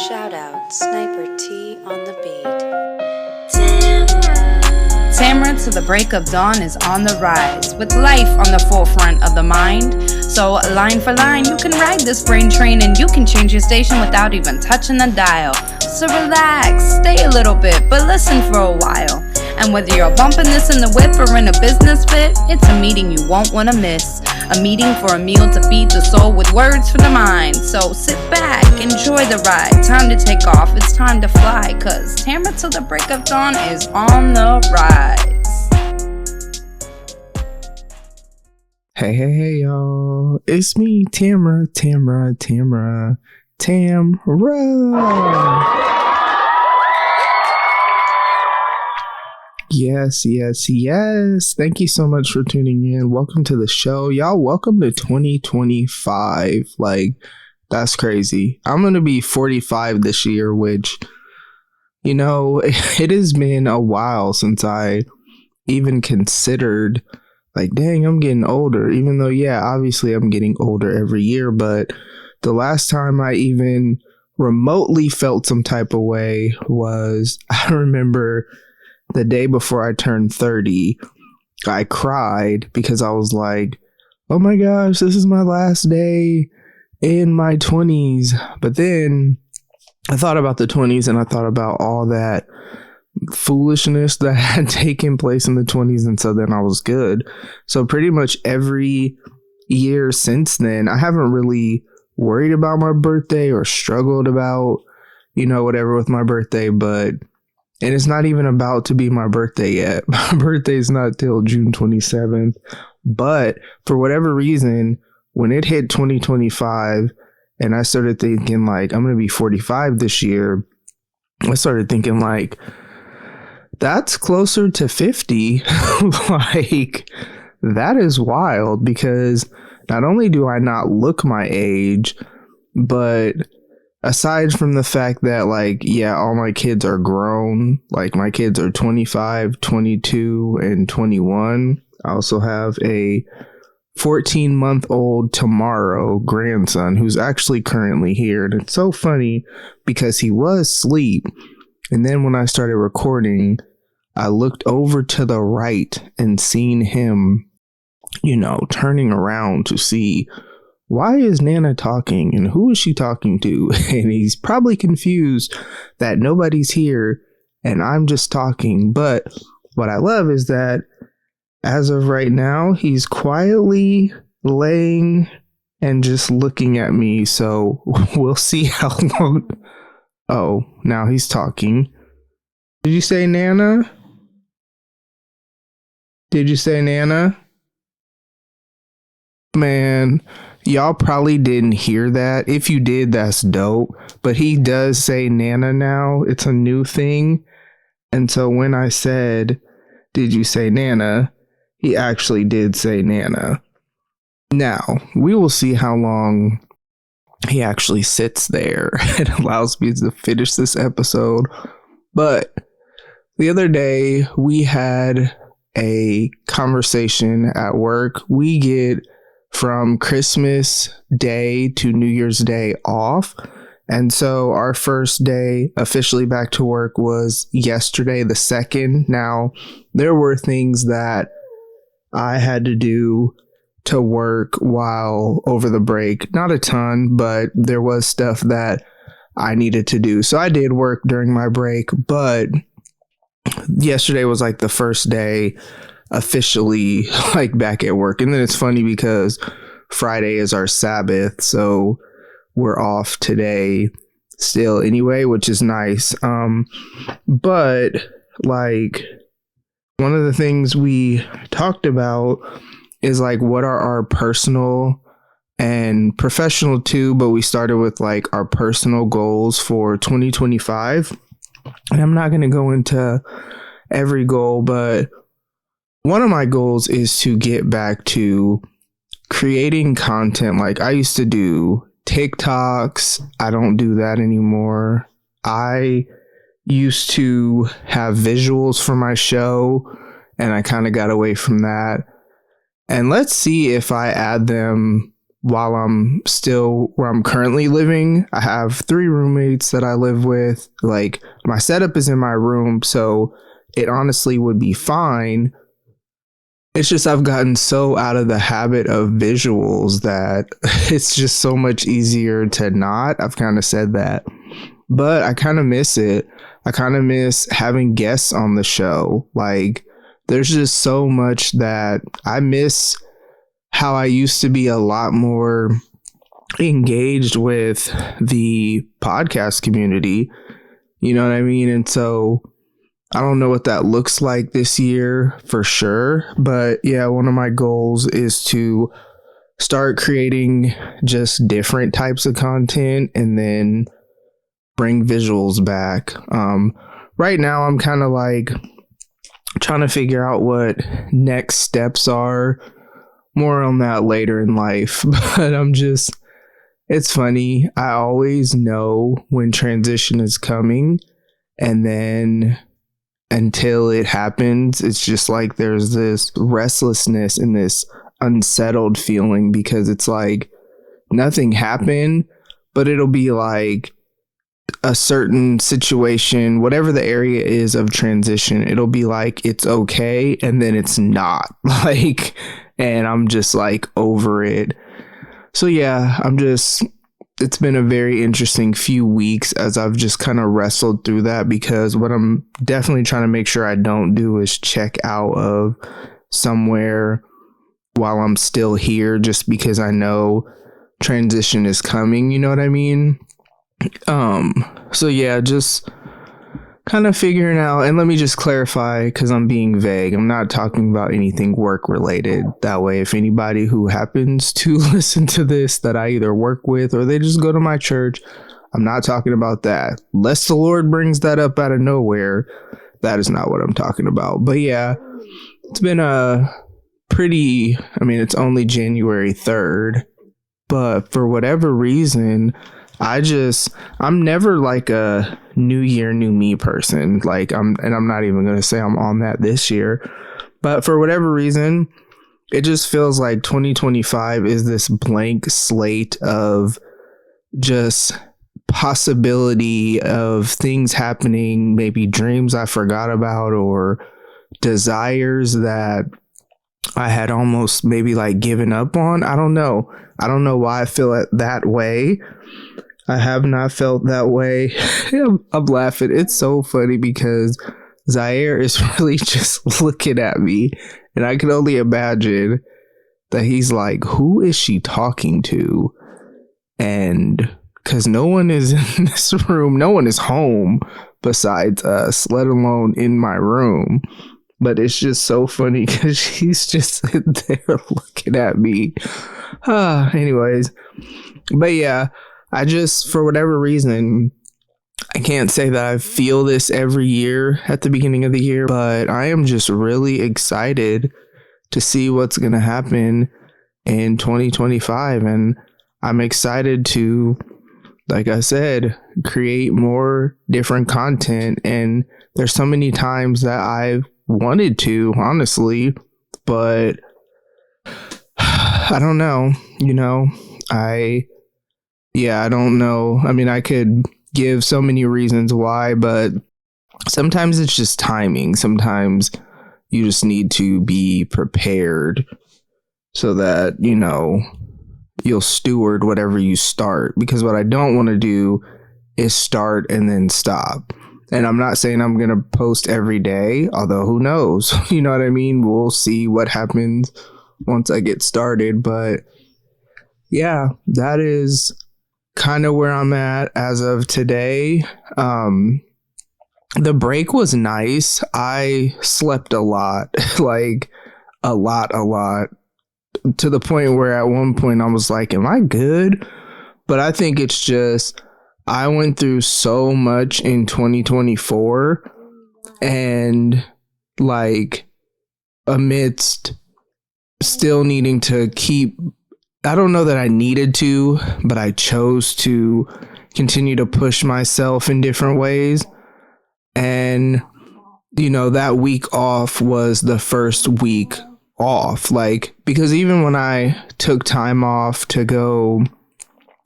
Shout out Sniper T on the beat. Tamara to the break of dawn is on the rise, with life on the forefront of the mind. So line for line, you can ride this brain train and you can change your station without even touching the dial. So relax, stay a little bit, but listen for a while. And whether you're bumping this in the whip or in a business fit, it's a meeting you won't want to miss. A meeting for a meal to feed the soul with words for the mind. So sit back, enjoy the ride. Time to take off, it's time to fly. Cause Tamara till the break of dawn is on the rise. Hey, y'all. It's me, Tamara. Yes. Thank you so much for tuning in. Welcome to the show. Y'all, welcome to 2025. Like, that's crazy. I'm going to be 45 this year, which, you know, it has been a while since I even considered, like, dang, I'm getting older. Even though, yeah, obviously I'm getting older every year. But the last time I even remotely felt some type of way was, I remember the day before I turned 30, I cried because I was like, oh my gosh, this is my last day in my 20s. But then I thought about the 20s and I thought about all that foolishness that had taken place in the 20s. And so then I was good. So pretty much every year since then, I haven't really worried about my birthday or struggled about, whatever with my birthday. And it's not even about to be my birthday yet. My birthday is not till June 27th. But for whatever reason, when it hit 2025 and I started thinking like, I'm going to be 45 this year, I started thinking like, that's closer to 50. Like, that is wild because not only do I not look my age, but aside from the fact that, like, yeah, all my kids are grown, like my kids are 25, 22, and 21. I also have a 14-month-old tomorrow grandson who's actually currently here. And it's so funny because he was asleep. And then when I started recording, I looked over to the right and seen him, turning around to see, why is Nana talking and who is she talking to? And he's probably confused that nobody's here and I'm just talking. But what I love is that as of right now, he's quietly laying and just looking at me. So we'll see how long. Oh, now he's talking. Did you say Nana? Did you say Nana? Man, y'all probably didn't hear that. If you did, that's dope. But he does say Nana now. It's a new thing. And so when I said, did you say Nana? He actually did say Nana. Now, we will see how long he actually sits there and allows me to finish this episode. But the other day, we had a conversation at work. We get from Christmas Day to New Year's Day off. And so our first day officially back to work was yesterday, the 2nd. Now, there were things that I had to do to work while over the break. Not a ton, but there was stuff that I needed to do. So I did work during my break, but yesterday was like the first day officially like back at work. And then it's funny because Friday is our Sabbath, so we're off today still anyway, which is nice. But like one of the things we talked about is like what are our personal and professional too, but we started with like our personal goals for 2025. And I'm not going to go into every goal, but one of my goals is to get back to creating content. Like I used to do TikToks. I don't do that anymore. I used to have visuals for my show and I kind of got away from that. And let's see if I add them while I'm still where I'm currently living. I have 3 roommates that I live with. Like, my setup is in my room, so it honestly would be fine. It's just I've gotten so out of the habit of visuals that it's just so much easier to not. I've kind of said that, but I kind of miss it. I kind of miss having guests on the show. Like, there's just so much that I miss. How I used to be a lot more engaged with the podcast community, you know what I mean? And so I don't know what that looks like this year for sure, but yeah, one of my goals is to start creating just different types of content and then bring visuals back. Right now I'm kind of like trying to figure out what next steps are. More on that later in life, but it's funny. I always know when transition is coming, and then until it happens, it's just like there's this restlessness and this unsettled feeling because it's like nothing happened, but it'll be like a certain situation, whatever the area is of transition, it'll be like it's okay, and then it's not. Like, and I'm just like over it. So yeah, it's been a very interesting few weeks as I've just kind of wrestled through that, because what I'm definitely trying to make sure I don't do is check out of somewhere while I'm still here just because I know transition is coming, you know what I mean? So yeah, just kind of figuring out, and let me just clarify because I'm being vague. I'm not talking about anything work related. That way, if anybody who happens to listen to this that I either work with or they just go to my church, I'm not talking about that. Unless the Lord brings that up out of nowhere, that is not what I'm talking about. But yeah, it's been it's only January 3rd, but for whatever reason, I'm never like a new year, new me person. Like I'm not even going to say I'm on that this year, but for whatever reason, it just feels like 2025 is this blank slate of just possibility of things happening, maybe dreams I forgot about or desires that I had almost maybe like given up on. I don't know why I feel that way. I have not felt that way. I'm laughing. It's so funny because Zy'Aire is really just looking at me, and I can only imagine that he's like, who is she talking to? And because no one is in this room, no one is home besides us, let alone in my room. But it's just so funny because she's just sitting there looking at me. Anyways, but yeah. I just, for whatever reason, I can't say that I feel this every year at the beginning of the year, but I am just really excited to see what's going to happen in 2025. And I'm excited to, like I said, create more different content. And there's so many times that I've wanted to, honestly, but I don't know, I don't know. I mean, I could give so many reasons why, but sometimes it's just timing. Sometimes you just need to be prepared so that, you'll steward whatever you start. Because what I don't want to do is start and then stop. And I'm not saying I'm going to post every day, although who knows? You know what I mean? We'll see what happens once I get started. But yeah, that is kind of where I'm at as of today. The break was nice. I slept a lot, like a lot, to the point where at one point I was like, am I good? But I think it's just, I went through so much in 2024, and like amidst still needing to keep, I don't know that I needed to, but I chose to continue to push myself in different ways. And, that week off was the first week off. Like, because even when I took time off to go,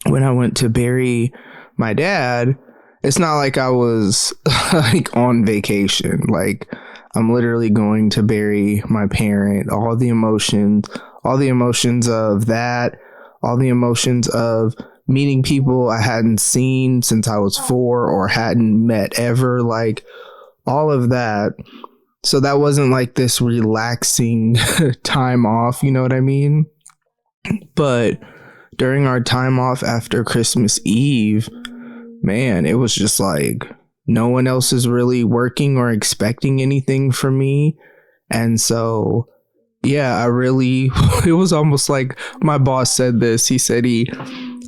when I went to bury my dad, it's not like I was like on vacation. Like, I'm literally going to bury my parent. All the emotions of that, all the emotions of meeting people I hadn't seen since I was 4 or hadn't met ever, like all of that. So that wasn't like this relaxing time off, you know what I mean? But during our time off after Christmas Eve, man, it was just like no one else is really working or expecting anything from me. And so, yeah, it was almost like my boss said this. He said he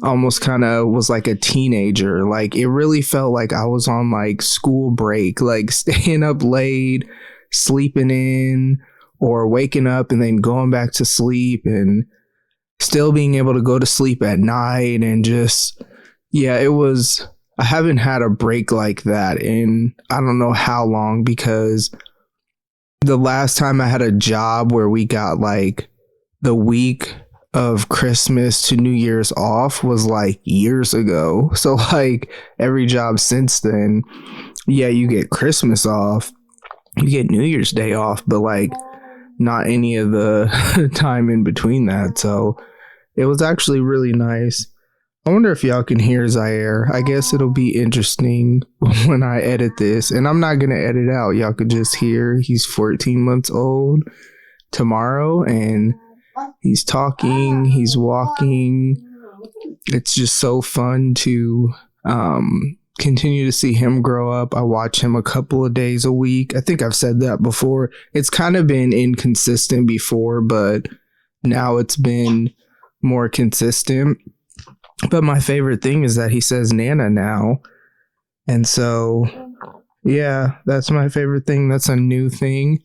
almost kind of was like a teenager. Like, it really felt like I was on like school break, like staying up late, sleeping in, or waking up and then going back to sleep and still being able to go to sleep at night. And just, yeah, I haven't had a break like that in I don't know how long, because the last time I had a job where we got like the week of Christmas to New Year's off was like years ago. So like every job since then, yeah, you get Christmas off, you get New Year's Day off, but like not any of the time in between that. So it was actually really nice. I wonder if y'all can hear Zy'Aire. I guess it'll be interesting when I edit this, and I'm not going to edit out. Y'all could just hear he's 14 months old tomorrow, and he's talking, he's walking. It's just so fun to continue to see him grow up. I watch him a couple of days a week. I think I've said that before. It's kind of been inconsistent before, but now it's been more consistent. But my favorite thing is that he says Nana now. And so, yeah, that's my favorite thing. That's a new thing.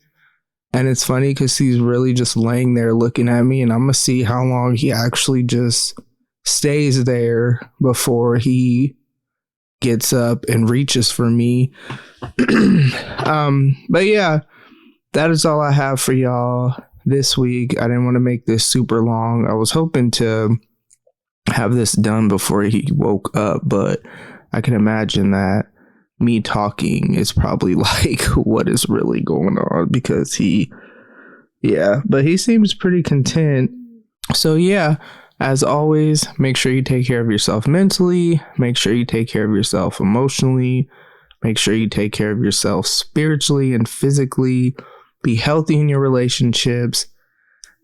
And it's funny because he's really just laying there looking at me, and I'm going to see how long he actually just stays there before he gets up and reaches for me. But yeah, that is all I have for y'all this week. I didn't want to make this super long. I was hoping to have this done before he woke up, but I can imagine that me talking is probably like what is really going on, because but he seems pretty content. So yeah, as always, make sure you take care of yourself mentally, make sure you take care of yourself emotionally, make sure you take care of yourself spiritually and physically. Be healthy in your relationships.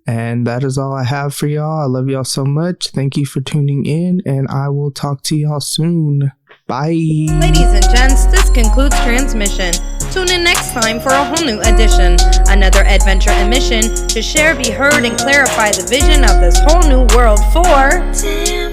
And that is all I have for y'all. I love y'all so much. Thank you for tuning in, and I will talk to y'all soon. Bye. Ladies and gents, this concludes transmission. Tune in next time for a whole new edition. Another adventure and mission to share, be heard, and clarify the vision of this whole new world for...